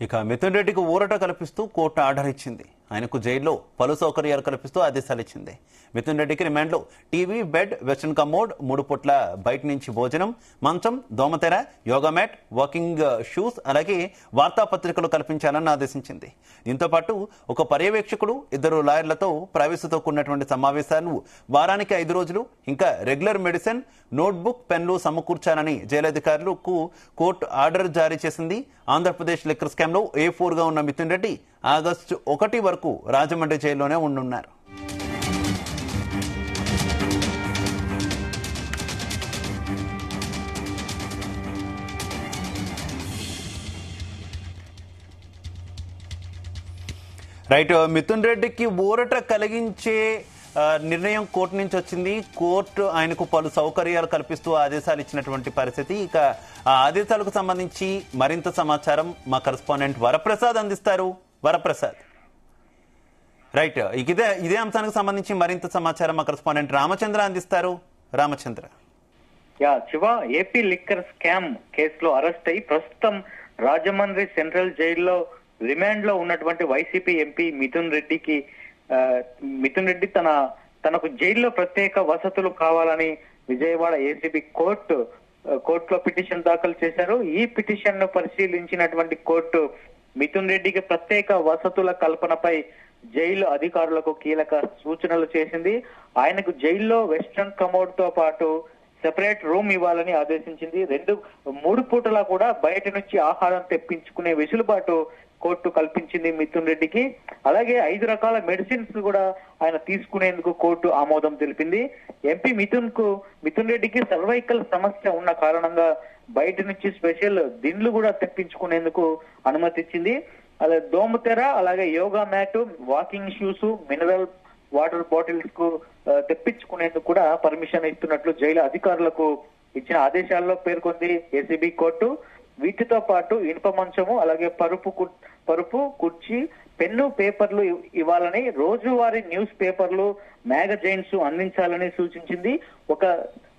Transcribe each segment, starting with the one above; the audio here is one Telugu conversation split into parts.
ఇక మిథున్ రెడ్డికి ఊరట కల్పిస్తూ కోర్టు ఆర్డర్ ఇచ్చింది. ఆయనకు జైల్లో పలు సౌకర్యాలు కల్పిస్తూ ఆదేశాలు ఇచ్చింది. మిథున్ రెడ్డికి రిమాండ్లో టీవీ, బెడ్, వెస్టర్న్ కమోడ్, 3 పూట్ల బయట నుంచి భోజనం, మంచం, దోమతెర, యోగా మ్యాట్, వాకింగ్ షూస్, అలాగే వార్తాపత్రికలు కల్పించాలని ఆదేశించింది. దీంతో పాటు ఒక పర్యవేక్షకుడు, 2 లాయర్లతో ప్రైవసీతో కూడినటువంటి సమావేశాలు వారానికి 5 రోజులు, ఇంకా రెగ్యులర్ మెడిసిన్, నోట్బుక్, పెన్లు సమకూర్చాలని జైలు అధికారులకు కోర్టు ఆర్డర్ జారీ చేసింది. ఆంధ్రప్రదేశ్ లిక్కర్ స్కామ్ లో A4 గా ఉన్న మిథున్ రెడ్డి ఆగస్టు 1 వరకు రాజమండ్రి జైల్లోనే ఉండనున్నారు. రైట్, మిథున్ రెడ్డికి ఊరట కలిగించే నిర్ణయం కోర్టు నుంచి వచ్చింది. కోర్టు ఆయనకు పలు సౌకర్యాలు కల్పిస్తూ ఆదేశాలు ఇచ్చినటువంటి పరిస్థితి. ఇక ఆ ఆదేశాలకు సంబంధించి మరింత సమాచారం మా కరెస్పాండెంట్ వరప్రసాద్ అందిస్తారు. వరప్రసాద్, రైట్, ఇదే అంశానికి సంబంధించి మరింత సమాచారం మా కరెస్పాండెంట్ రామచంద్ర అందిస్తారు. Ramachandra. Shiva, AP liquor scam కేసులో అరెస్ట్ అయి ప్రస్తుతం రాజమండ్రి సెంట్రల్ జైల్లో రిమాండ్ లో ఉన్నటువంటి వైసీపీ ఎంపీ మిథున్ రెడ్డి తనకు జైల్లో ప్రత్యేక వసతులు కావాలని విజయవాడ ఏసీబీ కోర్టులో పిటిషన్ దాఖలు చేశారు. ఈ పిటిషన్ ను పరిశీలించినటువంటి కోర్టు మిథున్ రెడ్డికి ప్రత్యేక వసతుల కల్పనపై జైలు అధికారులకు కీలక సూచనలు చేసింది. ఆయనకు జైల్లో వెస్ట్రన్ కమోడ్ తో పాటు సెపరేట్ రూమ్ ఇవ్వాలని ఆదేశించింది. 3 పూటలా కూడా బయట నుంచి ఆహారం తెప్పించుకునే వెసులుబాటు కోర్టు కల్పించింది మిథున్ రెడ్డికి. అలాగే 5 రకాల మెడిసిన్స్ కూడా ఆయన తీసుకునేందుకు కోర్టు ఆమోదం తెలిపింది. ఎంపీ మిథున్ రెడ్డికి సర్వైకల్ సమస్య ఉన్న కారణంగా బయట నుంచి స్పెషల్ దిండ్లు కూడా తెప్పించుకునేందుకు అనుమతి ఇచ్చింది. అలాగే దోమతెర, అలాగే yoga mat, walking shoes, mineral water bottles కు తెప్పించుకునేందుకు కూడా పర్మిషన్ ఇస్తున్నట్లు జైలు అధికారులకు ఇచ్చిన ఆదేశాల్లో పేర్కొంది ఏసీబీ కోర్టు. వీటితో పాటు ఇనుప మంచము, అలాగే పరుపు, కుర్చీ, పెన్ను, పేపర్లు ఇవ్వాలని, రోజువారీ న్యూస్ పేపర్లు, మ్యాగజైన్స్ అందించాలని సూచించింది. ఒక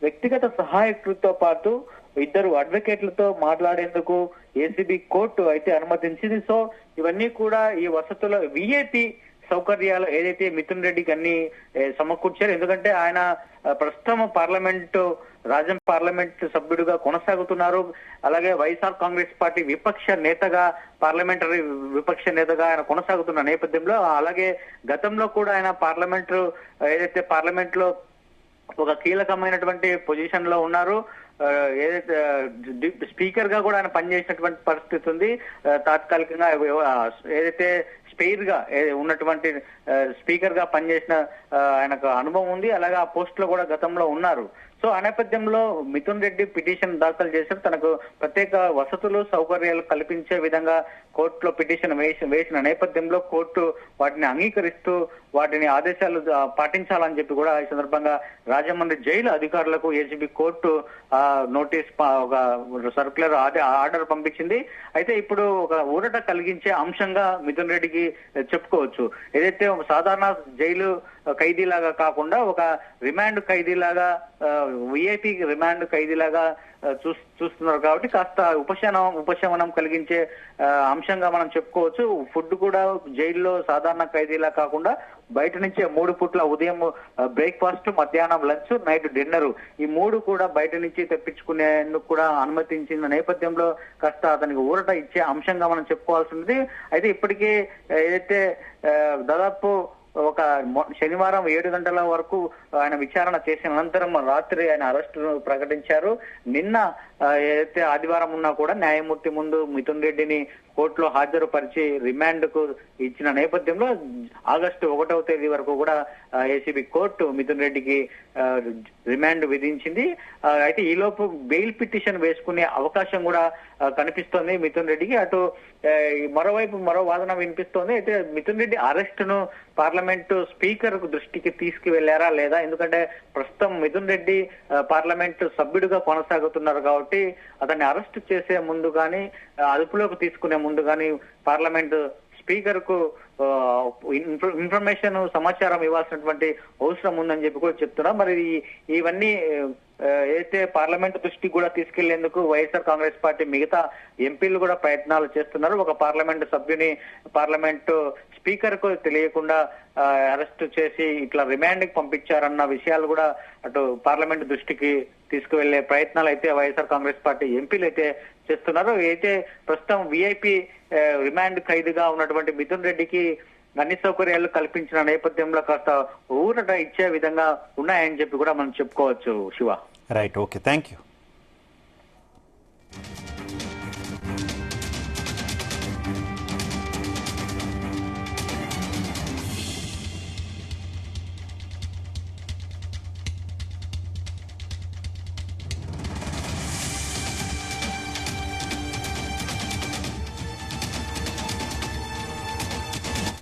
వ్యక్తిగత సహాయకుడితో పాటు 2 అడ్వకేట్లతో మాట్లాడేందుకు ఏసీబీ కోర్టు అయితే అనుమతించింది. సో ఇవన్నీ కూడా ఈ వసతుల విఐపి సౌకర్యాలు ఏదైతే మిథున్ రెడ్డికి అన్ని సమకూర్చారు. ఎందుకంటే ఆయన ప్రస్తుతం పార్లమెంట్ సభ్యుడిగా కొనసాగుతున్నారు. అలాగే వైఎస్ఆర్ కాంగ్రెస్ పార్టీ పార్లమెంటరీ విపక్ష నేతగా ఆయన కొనసాగుతున్న నేపథ్యంలో, అలాగే గతంలో కూడా ఆయన పార్లమెంట్ లో ఒక కీలకమైనటువంటి పొజిషన్ లో ఉన్నారు. ఏదైతే స్పీకర్ గా కూడా ఆయన పనిచేసినటువంటి పరిస్థితి ఉంది. తాత్కాలికంగా ఏదైతే ఉన్నటువంటి స్పీకర్ గా పనిచేసిన ఆయనకు అనుభవం ఉంది. అలాగే ఆ పోస్ట్ లో కూడా గతంలో ఉన్నారు. సో ఆ నేపథ్యంలో మిథున్ రెడ్డి పిటిషన్ దాఖలు చేశారు. తనకు ప్రత్యేక వసతులు, సౌకర్యాలు కల్పించే విధంగా కోర్టులో పిటిషన్ వేసిన నేపథ్యంలో కోర్టు వాటిని అంగీకరిస్తూ వాటిని ఆదేశాలు పాటించాలని చెప్పి కూడా ఈ సందర్భంగా రాజమండ్రి జైలు అధికారులకు ఏసీబీ కోర్టు నోటీస్, ఒక సర్క్యులర్ ఆర్డర్ పంపించింది. అయితే ఇప్పుడు ఒక ఊరట కలిగించే అంశంగా మిథున్ రెడ్డికి చెప్పుకోవచ్చు. ఏదైతే సాధారణ జైలు ఖైదీలాగా కాకుండా ఒక రిమాండ్ ఖైదీలాగా, విఐపి రిమాండ్ ఖైదీలాగా చూస్తున్నారు కాబట్టి కాస్త ఉపశమనం కలిగించే అంశంగా మనం చెప్పుకోవచ్చు. ఫుడ్ కూడా జైల్లో సాధారణ ఖైదీలా కాకుండా బయట నుంచే 3 పూట్ల ఉదయం బ్రేక్ఫాస్ట్, మధ్యాహ్నం లంచ్, నైట్ డిన్నర్, ఈ 3 కూడా బయట నుంచి తెప్పించుకునేందుకు కూడా అనుమతించిన నేపథ్యంలో కాస్త అతనికి ఊరట ఇచ్చే అంశంగా మనం చెప్పుకోవాల్సింది. అయితే ఇప్పటికే ఏదైతే దాదాపు ఒక శనివారం 7 గంటల వరకు ఆయన విచారణ చేసిన అనంతరం రాత్రి ఆయన అరెస్టు ప్రకటించారు. నిన్న ఏదైతే ఆదివారం ఉన్నా కూడా న్యాయమూర్తి ముందు మిథున్ రెడ్డిని కోర్టులో హాజరుపరిచి రిమాండ్ కు ఇచ్చిన నేపథ్యంలో ఆగస్టు 1వ తేదీ వరకు కూడా ఏసీబీ కోర్టు మిథున్ రెడ్డికి రిమాండ్ విధించింది. అయితే ఈలోపు బెయిల్ పిటిషన్ వేసుకునే అవకాశం కూడా కనిపిస్తోంది మిథున్ రెడ్డికి. అటు మరో వాదన వినిపిస్తోంది. అయితే మిథున్ రెడ్డి అరెస్ట్ ను పార్లమెంటు స్పీకర్ దృష్టికి తీసుకువెళ్లారా లేదా? ఎందుకంటే ప్రస్తుతం మిథున్ రెడ్డి పార్లమెంటు సభ్యుడిగా కొనసాగుతున్నారు కాబట్టి అతన్ని అరెస్ట్ చేసే ముందు కానీ, అదుపులోకి తీసుకునే ముందు కానీ పార్లమెంట్ స్పీకర్ కు సమాచారం ఇవ్వాల్సినటువంటి అవసరం ఉందని చెప్పి కూడా చెప్తున్నా. మరి ఇవన్నీ అయితే పార్లమెంట్ దృష్టికి కూడా తీసుకెళ్లేందుకు వైఎస్ఆర్ కాంగ్రెస్ పార్టీ మిగతా ఎంపీలు కూడా ప్రయత్నాలు చేస్తున్నారు. ఒక పార్లమెంట్ సభ్యుని పార్లమెంటు స్పీకర్ కు తెలియకుండా అరెస్ట్ చేసి ఇట్లా రిమాండ్ కి పంపించారన్న విషయాలు కూడా అటు పార్లమెంట్ దృష్టికి తీసుకువెళ్లే ప్రయత్నాలు అయితే వైఎస్ఆర్ కాంగ్రెస్ పార్టీ ఎంపీలు అయితే చేస్తున్నారు. అయితే ప్రస్తుతం విఐపి రిమాండ్ ఖైదుగా ఉన్నటువంటి మిథున్ రెడ్డికి అన్ని సౌకర్యాలు కల్పించిన నేపథ్యంలో కాస్త ఊరట ఇచ్చే విధంగా ఉన్నాయని చెప్పి కూడా మనం చెప్పుకోవచ్చు. Shiva. Right, okay, thank you.